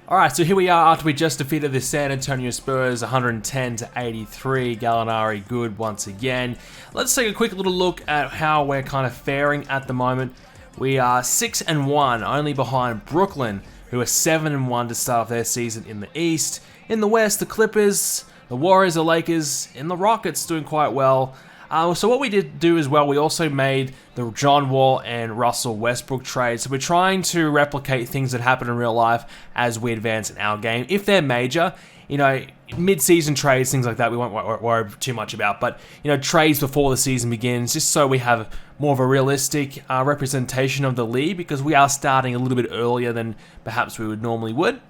Alright, so here we are after we just defeated the San Antonio Spurs 110-83. Gallinari good once again. Let's take a quick little look at how we're kind of faring at the moment. We are 6-1, only behind Brooklyn, who are 7-1 to start off their season in the East. In the West, the Clippers, the Warriors, the Lakers, and the Rockets doing quite well. So what we did do as well, we also made the John Wall and Russell Westbrook trade. So we're trying to replicate things that happen in real life as we advance in our game. If they're major, mid-season trades, things like that, we won't worry too much about. But, trades before the season begins, just so we have more of a realistic representation of the league, because we are starting a little bit earlier than perhaps we would normally would.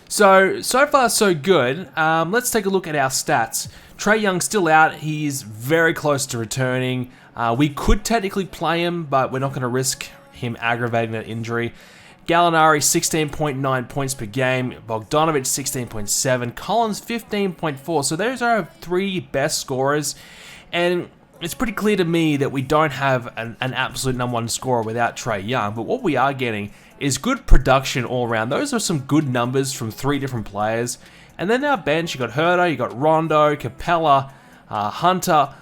So far so good. Let's take a look at our stats. Trae Young's still out. He's very close to returning. We could technically play him, but we're not going to risk him aggravating that injury. Gallinari, 16.9 points per game. Bogdanovic, 16.7. Collins, 15.4. So those are our three best scorers. And it's pretty clear to me that we don't have an absolute number one scorer without Trae Young. But what we are getting is good production all around. Those are some good numbers from three different players. And then our bench, you got Herter, you got Rondo, Capella, Hunter,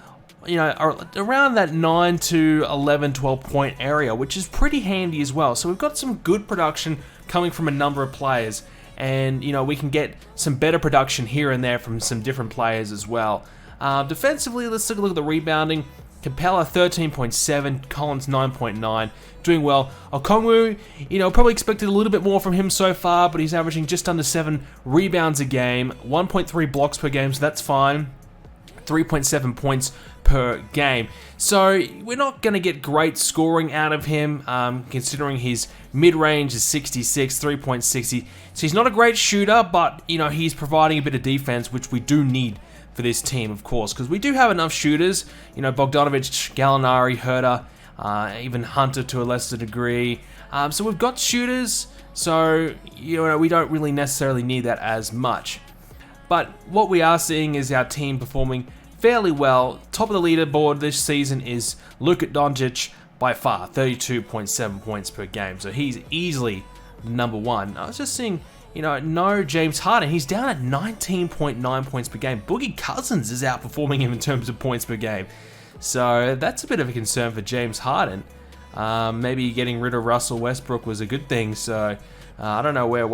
around that 9 to 11, 12 point area, which is pretty handy as well. So we've got some good production coming from a number of players. And, we can get some better production here and there from some different players as well. Defensively, let's take a look at the rebounding. Capella 13.7, Collins 9.9, doing well. Okongwu, probably expected a little bit more from him so far, but he's averaging just under 7 rebounds a game, 1.3 blocks per game, so that's fine. 3.7 points per game. So we're not going to get great scoring out of him, considering his mid-range is 66, 3.60. So he's not a great shooter, but, he's providing a bit of defense, which we do need for this team, of course, because we do have enough shooters. Bogdanovic, Gallinari, Herter, even Hunter to a lesser degree. So we've got shooters, so we don't really necessarily need that as much. But what we are seeing is our team performing fairly well. Top of the leaderboard this season is Luka Doncic by far, 32.7 points per game. So he's easily number one. I was just seeing, no James Harden. He's down at 19.9 points per game. Boogie Cousins is outperforming him in terms of points per game. So that's a bit of a concern for James Harden. Maybe getting rid of Russell Westbrook was a good thing. So I don't know where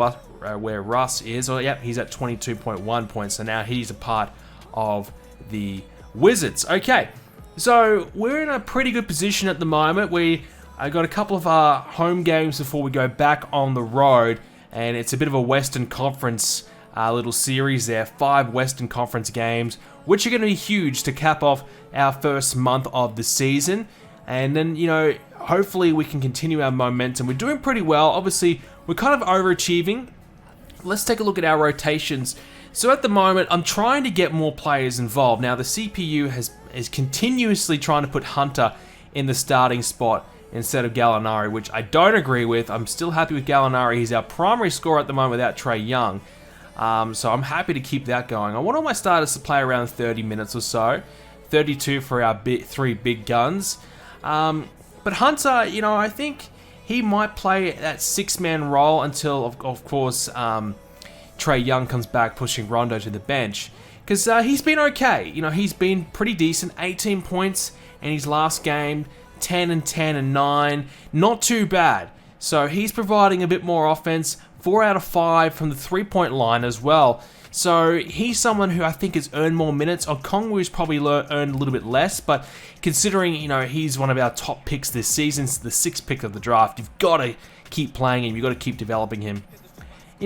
Russ is. Oh, yep, he's at 22.1 points. So now he's a part of the Wizards. Okay, so we're in a pretty good position at the moment. We got a couple of our home games before we go back on the road. And it's a bit of a Western Conference little series there. 5 Western Conference games, which are going to be huge to cap off our first month of the season. And then, hopefully we can continue our momentum. We're doing pretty well. Obviously, we're kind of overachieving. Let's take a look at our rotations. So at the moment, I'm trying to get more players involved. Now, the CPU is continuously trying to put Hunter in the starting spot instead of Gallinari, which I don't agree with. I'm still happy with Gallinari. He's our primary scorer at the moment without Trae Young. So I'm happy to keep that going. I want all my starters to play around 30 minutes or so. 32 for our three big guns. But Hunter, I think he might play that 6-man role until, of course, Trae Young comes back pushing Rondo to the bench. Because he's been okay. He's been pretty decent. 18 points in his last game. 10 and 10 and 9, not too bad. So he's providing a bit more offense, 4 out of 5 from the 3-point line as well. So he's someone who I think has earned more minutes. Okongwu's probably earned a little bit less, but considering, he's one of our top picks this season, the 6th pick of the draft, you've got to keep playing him, you've got to keep developing him.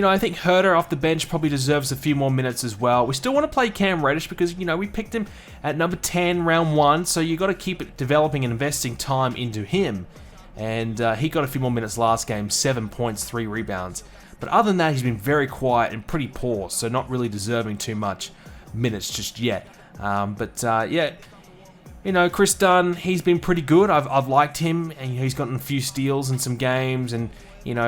I think Herter off the bench probably deserves a few more minutes as well. We still want to play Cam Reddish because, we picked him at number 10, round 1, so you've got to keep it developing and investing time into him. And he got a few more minutes last game, 7 points, 3 rebounds. But other than that, he's been very quiet and pretty poor, so not really deserving too much minutes just yet. Chris Dunn, he's been pretty good. I've liked him, and he's gotten a few steals in some games, and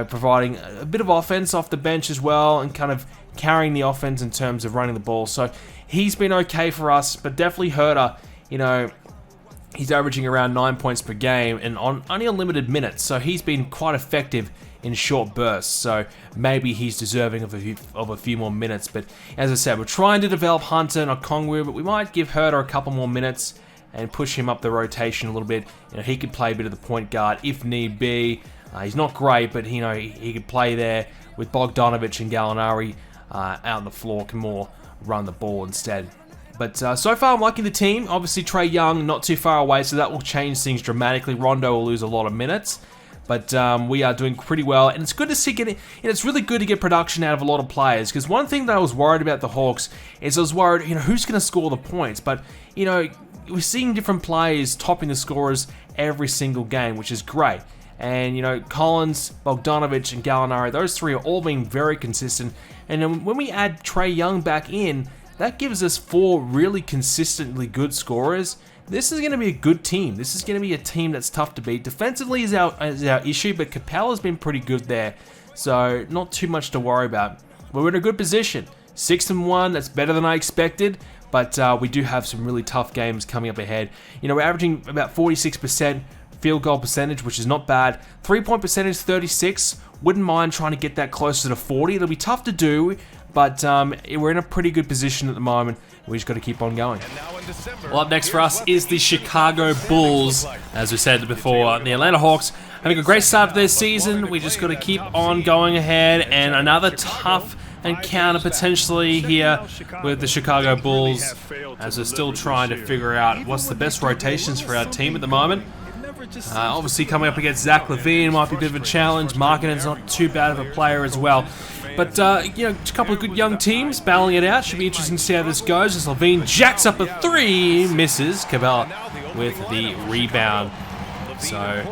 providing a bit of offense off the bench as well, and kind of carrying the offense in terms of running the ball. So he's been okay for us, but definitely Herter, he's averaging around 9 points per game and on only unlimited minutes. So he's been quite effective in short bursts, so maybe he's deserving of a few more minutes. But as I said, we're trying to develop Hunter and Okongwu, but we might give Herter a couple more minutes and push him up the rotation a little bit. He could play a bit of the point guard if need be. He's not great, but he could play there with Bogdanovic and Gallinari out on the floor, can more run the ball instead. But so far, I'm liking the team. Obviously, Trae Young not too far away, so that will change things dramatically. Rondo will lose a lot of minutes, but we are doing pretty well, and it's good to see it's really good to get production out of a lot of players. Because one thing that I was worried about the Hawks is I was worried, who's going to score the points, but we're seeing different players topping the scorers every single game, which is great. And, Collins, Bogdanovic, and Gallinari, those three are all being very consistent. And then when we add Trae Young back in, that gives us 4 really consistently good scorers. This is going to be a good team. This is going to be a team that's tough to beat. Defensively is our issue, but Capella's been pretty good there. So, not too much to worry about. But we're in a good position. 6-1, that's better than I expected. But we do have some really tough games coming up ahead. We're averaging about 46% field goal percentage, which is not bad. 3-point percentage, 36. Wouldn't mind trying to get that closer to 40. It'll be tough to do, but we're in a pretty good position at the moment. We just got to keep on going. Well, up next for us is the Chicago Bulls. As we said before, the Atlanta Hawks having a great start to their season. We just got to keep on going ahead, and another tough encounter potentially here with the Chicago Bulls, as we're still trying to figure out what's the best rotations for our team at the moment. Obviously, coming up against Zach LaVine might be a bit of a challenge. Markkanen's not too bad of a player as well. But, a couple of good young teams battling it out. Should be interesting to see how this goes as LaVine jacks up a 3, misses. Capella with the rebound. So,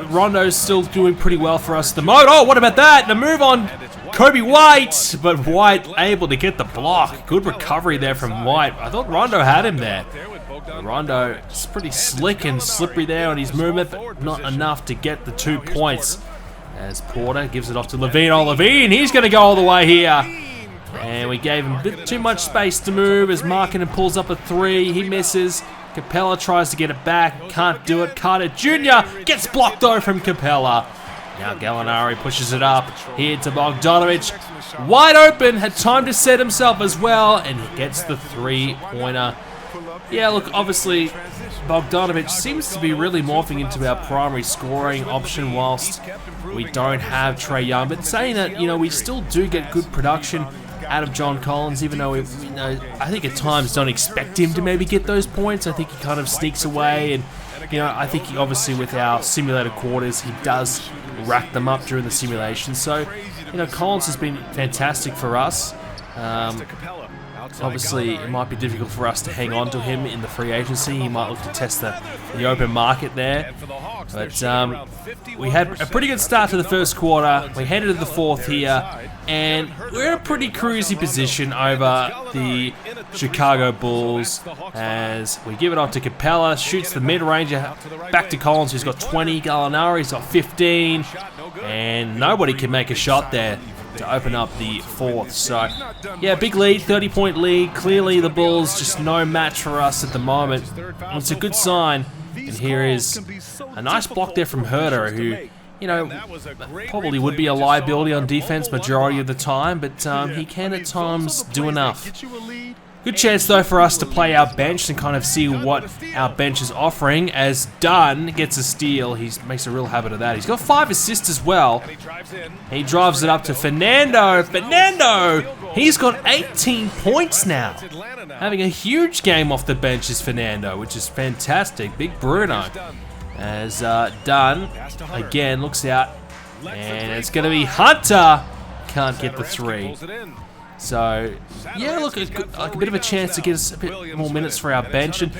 Rondo's still doing pretty well for us at the moment. Oh, what about that? The move on Kobe White, but White able to get the block. Good recovery there from White. I thought Rondo had him there. Rondo is pretty slick and slippery there on his movement, but not enough to get the 2 points. As Porter gives it off to LaVine. Oh, LaVine, he's going to go all the way here. And we gave him a bit too much space to move as Markkanen pulls up a 3. He misses. Capella tries to get it back. Can't do it. Carter Jr. gets blocked though from Capella. Now Gallinari pushes it up here to Bogdanovic. Wide open, had time to set himself as well, and he gets the 3-pointer. Yeah, look, obviously, Bogdanovic seems to be really morphing into our primary scoring option whilst we don't have Trae Young. But saying that, we still do get good production out of John Collins, even though I think at times don't expect him to maybe get those points. I think he kind of sneaks away, and I think he, obviously with our simulated quarters, he does rack them up during the simulation. So, Collins has been fantastic for us. Obviously, it might be difficult for us to hang on to him in the free agency. He might look to test the open market there. But we had a pretty good start to the first quarter. We headed to the fourth here, and we're in a pretty cruisy position over the Chicago Bulls as we give it off to Capella, shoots the mid-ranger back to Collins, who's got 20. Gallinari's got 15, and nobody can make a shot there to open up the fourth. So, yeah, big lead, 30-point lead. Clearly, the Bulls just no match for us at the moment. It's a good sign. And here is a nice block there from Herter, who, probably would be a liability on defense majority of the time, but he can at times do enough. Good chance, though, for us to play our bench and kind of see what our bench is offering, as Dunn gets a steal. He makes a real habit of that. He's got 5 assists as well. He drives it up to Fernando. He's got 18 points now. Having a huge game off the bench is Fernando, which is fantastic. Big Bruno. As Dunn, again, looks out. And it's going to be Hunter. Can't get the 3. So, yeah, look, like a bit of a chance to get us a bit more minutes for our bench. And,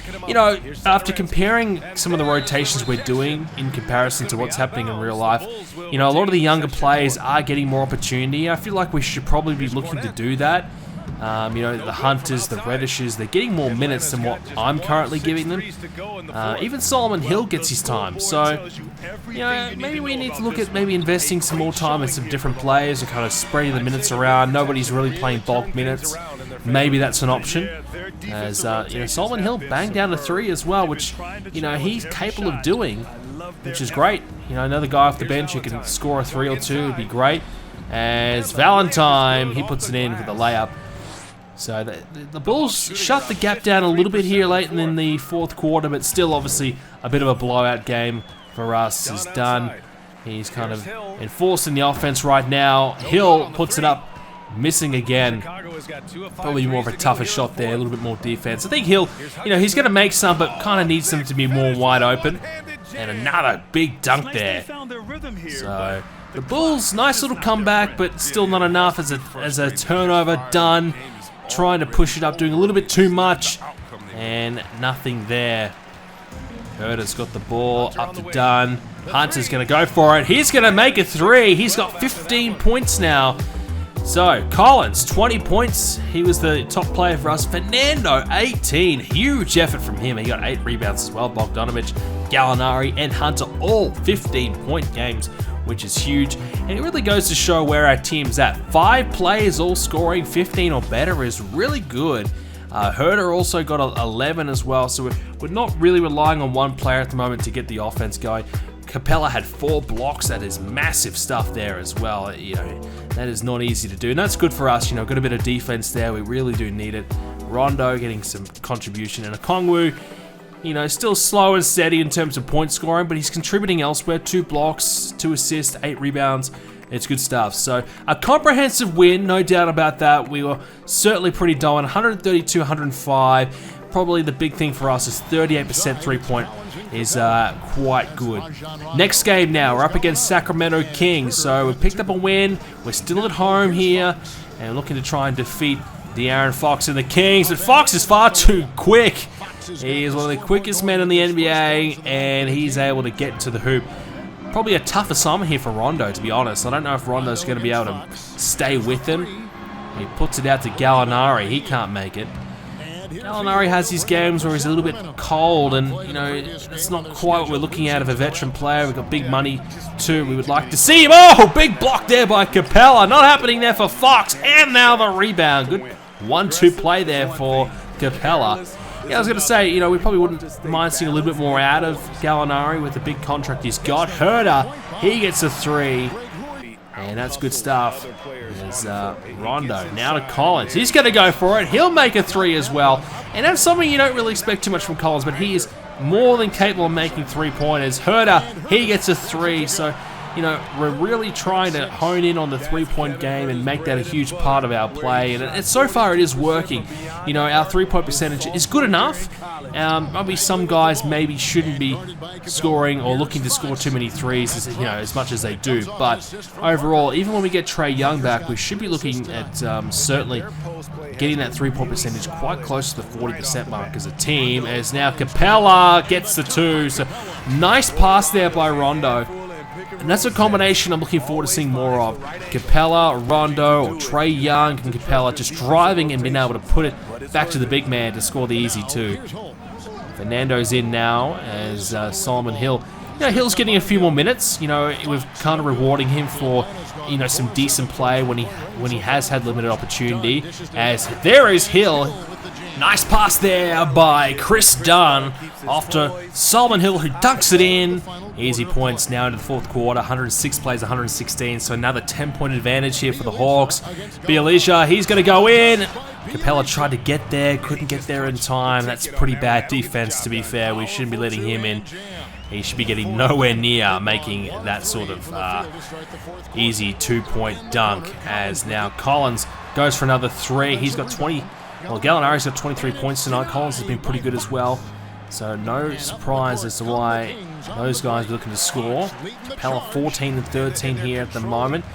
after comparing some of the rotations we're doing in comparison to what's happening in real life, a lot of the younger players are getting more opportunity. I feel like we should probably be looking to do that. The Hunters, the Reddishes, they're getting more minutes than what I'm currently giving them. Even Solomon Hill gets his time. So, maybe we need to look at maybe investing some more time in some different players and kind of spreading the minutes around. Nobody's really playing bulk minutes. Maybe that's an option. As Solomon Hill banged down a 3 as well, which he's capable of doing, which is great. Another guy off the bench who can score a 3 or 2 would be great. As Valentine, he puts it in with a layup. So the Bulls shut the gap down a little bit here late in the fourth quarter, but still obviously a bit of a blowout game for us is done. He's kind of enforcing the offense right now. Hill puts it up, missing again. Probably more of a tougher shot there, a little bit more defense. I think Hill, he's going to make some, but kind of needs them to be more wide open. And another big dunk there. So the Bulls, nice little comeback, but still not enough as a turnover done. Trying to push it up, doing a little bit too much, and nothing there. Herder's got the ball up to Dunn. Hunter's going to go for it. He's going to make a 3. He's got 15 points now. So, Collins, 20 points. He was the top player for us. Fernando, 18. Huge effort from him. He got 8 rebounds as well. Bogdanovic, Gallinari, and Hunter, all 15-point games, which is huge. And it really goes to show where our team's at. 5 players all scoring 15 or better is really good. Herder also got 11 as well, so we're not really relying on one player at the moment to get the offense going. Capella had 4 blocks. That is massive stuff there as well. That is not easy to do, and that's good for us. Got a bit of defense there. We really do need it. Rondo getting some contribution, and Okongwu, still slow and steady in terms of point scoring, but he's contributing elsewhere. 2 blocks, 2 assists, 8 rebounds. It's good stuff. So a comprehensive win, no doubt about that. We were certainly pretty dominant. 132-105. Probably the big thing for us is 38% three-point is quite good. Next game now, we're up against Sacramento Kings. So we picked up a win. We're still at home here and looking to try and defeat De'Aaron Fox and the Kings. But Fox is far too quick. He is one of the quickest men in the NBA, and he's able to get to the hoop. Probably a tough assignment here for Rondo, to be honest. I don't know if Rondo's going to be able to stay with him. He puts it out to Gallinari. He can't make it. Gallinari has these games where he's a little bit cold, and it's not quite what we're looking at of a veteran player. We've got big money too. We would like to see him. Oh, big block there by Capella. Not happening there for Fox, and now the rebound. Good 1-2 play there for Capella. Yeah, I was going to say, we probably wouldn't mind seeing a little bit more out of Gallinari with the big contract he's got. Herder, he gets a 3. And that's good stuff. There's Rondo. Now to Collins. He's going to go for it. He'll make a 3 as well. And that's something you don't really expect too much from Collins, but he is more than capable of making 3-pointers. Herder, he gets a 3. So, we're really trying to hone in on the 3-point game and make that a huge part of our play. And so far it is working. Our 3-point percentage is good enough. Maybe some guys maybe shouldn't be scoring or looking to score too many 3s as much as they do. But overall, even when we get Trae Young back, we should be looking at certainly getting that 3-point percentage quite close to the 40% mark as a team. As now Capella gets the 2. So nice pass there by Rondo. And that's a combination I'm looking forward to seeing more of. Capella, Rondo, or Trae Young and Capella just driving and being able to put it back to the big man to score the easy 2. Fernando's in now as Solomon Hill. Hill's getting a few more minutes. We've kind of rewarding him for some decent play when he has had limited opportunity. As there is Hill. Nice pass there by Chris Dunn after Solomon Hill, who dunks it in. Easy points now into the fourth quarter. 106 plays 116, so another 10-point advantage here for the Hawks. Bielisa, he's going to go in. Capella tried to get there, couldn't get there in time. That's pretty bad defense, to be fair. We shouldn't be letting him in. He should be getting nowhere near making that sort of easy 2-point dunk. As now Collins goes for another 3. He's got 20. Well, Gallinari's got 23 points tonight. Collins has been pretty good as well. So no surprise as to why those guys are looking to score. Capella 14 and 13 here at the moment.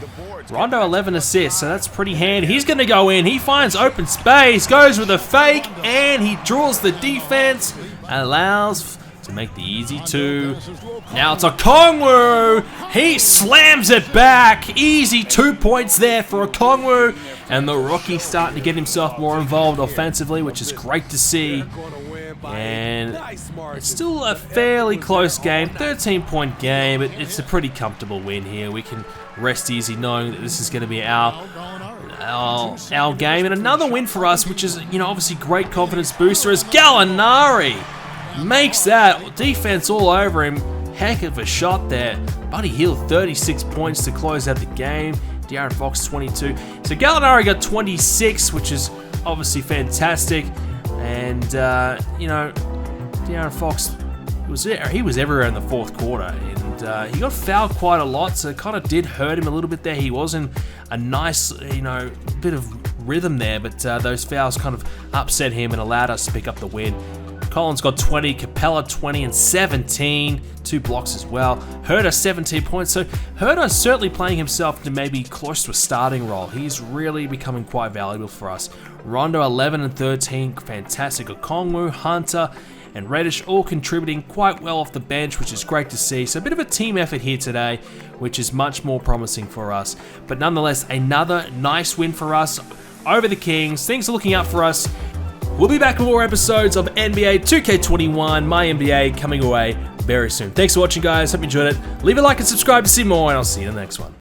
Rondo 11 assists, so that's pretty handy. He's going to go in. He finds open space, goes with a fake, and he draws the defense. Allows to make the easy 2. Now it's Okongwu. He slams it back. Easy 2 points there for Okongwu. And the rookie starting to get himself more involved offensively, which is great to see. And it's still a fairly close game, 13-point game, but it's a pretty comfortable win here. We can rest easy knowing that this is going to be our our game. And another win for us, which is, obviously great confidence booster, as Gallinari makes that. Defense all over him. Heck of a shot there. Buddy Hield, 36 points to close out the game. De'Aaron Fox, 22. So Gallinari got 26, which is obviously fantastic. And, De'Aaron Fox, he was everywhere in the fourth quarter. And he got fouled quite a lot, so it kind of did hurt him a little bit there. He was in a nice, bit of rhythm there, but those fouls kind of upset him and allowed us to pick up the win. Collins got 20, Capella 20 and 17, 2 blocks as well. Herter 17 points, so Herter certainly playing himself to maybe close to a starting role. He's really becoming quite valuable for us. Rondo 11 and 13, fantastic. Okongwu, Hunter, and Reddish all contributing quite well off the bench, which is great to see. So a bit of a team effort here today, which is much more promising for us. But nonetheless, another nice win for us over the Kings. Things are looking up for us. We'll be back with more episodes of NBA 2K21 MyNBA coming away very soon. Thanks for watching, guys. Hope you enjoyed it. Leave a like and subscribe to see more, and I'll see you in the next one.